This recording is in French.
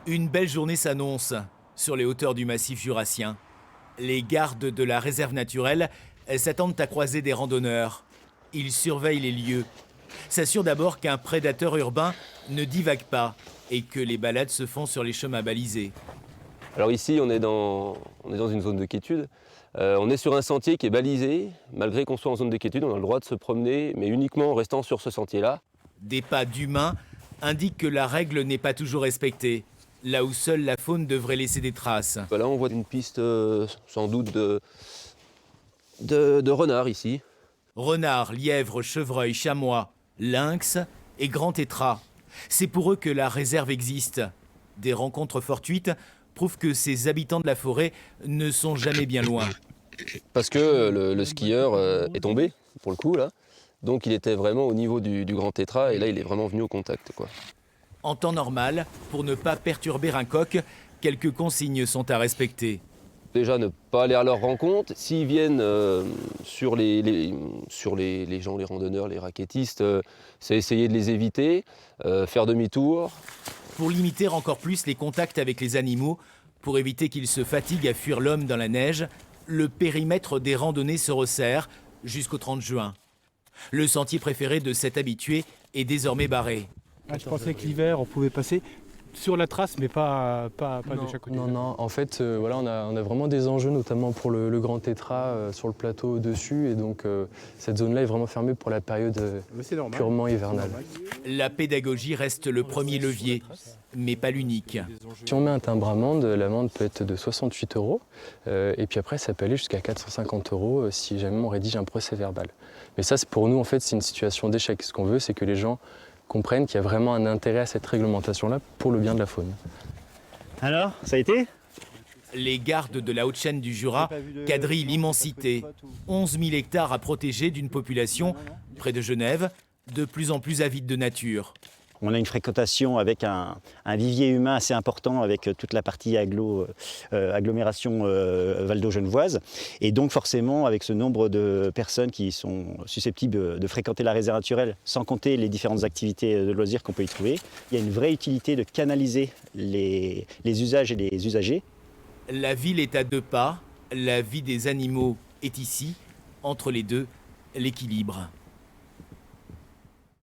Une belle journée s'annonce sur les hauteurs du massif jurassien. Les gardes de la réserve naturelle s'attendent à croiser des randonneurs. Ils surveillent les lieux, s'assurent d'abord qu'un prédateur urbain ne divague pas et que les balades se font sur les chemins balisés. Alors ici, on est dans une zone de quiétude. On est sur un sentier qui est balisé. Malgré qu'on soit en zone de quiétude, on a le droit de se promener, mais uniquement en restant sur ce sentier-là. Des pas d'humains indiquent que la règle n'est pas toujours respectée, là où seule la faune devrait laisser des traces. Là, on voit une piste sans doute de renards ici. Renards, lièvres, chevreuils, chamois, lynx et grand tétras. C'est pour eux que la réserve existe. Des rencontres fortuites prouvent que ces habitants de la forêt ne sont jamais bien loin. Parce que le skieur est tombé, pour le coup, là. Donc il était vraiment au niveau du grand tétras, et là, il est vraiment venu au contact, quoi. En temps normal, pour ne pas perturber un coq, quelques consignes sont à respecter. Déjà, ne pas aller à leur rencontre. S'ils viennent sur les gens, les randonneurs, les raquettistes, c'est essayer de les éviter, faire demi-tour. Pour limiter encore plus les contacts avec les animaux, pour éviter qu'ils se fatiguent à fuir l'homme dans la neige, le périmètre des randonnées se resserre jusqu'au 30 juin. Le sentier préféré de cet habitué est désormais barré. Je pensais que l'hiver, on pouvait passer sur la trace, mais pas de chaque côté. Non. En fait, voilà, on a vraiment des enjeux, notamment pour le grand tétras sur le plateau au-dessus. Et donc, cette zone-là est vraiment fermée pour la période purement hivernale. La pédagogie reste le premier levier, mais pas l'unique. Si on met un timbre amende, l'amende peut être de 68 €. Et puis après, ça peut aller jusqu'à 450 € si jamais on rédige un procès verbal. Mais ça, pour nous, en fait, c'est une situation d'échec. Ce qu'on veut, c'est que les gens comprennent qu'il y a vraiment un intérêt à cette réglementation-là pour le bien de la faune. Alors, ça a été ? Les gardes de la haute chaîne du Jura quadrillent l'immensité. 11 000 hectares à protéger d'une population, près de Genève, de plus en plus avide de nature. On a une fréquentation avec un vivier humain assez important avec toute la partie agglomération valdo-genevoise. Et donc forcément, avec ce nombre de personnes qui sont susceptibles de fréquenter la réserve naturelle, sans compter les différentes activités de loisirs qu'on peut y trouver, il y a une vraie utilité de canaliser les usages et les usagers. La ville est à deux pas, la vie des animaux est ici. Entre les deux, l'équilibre.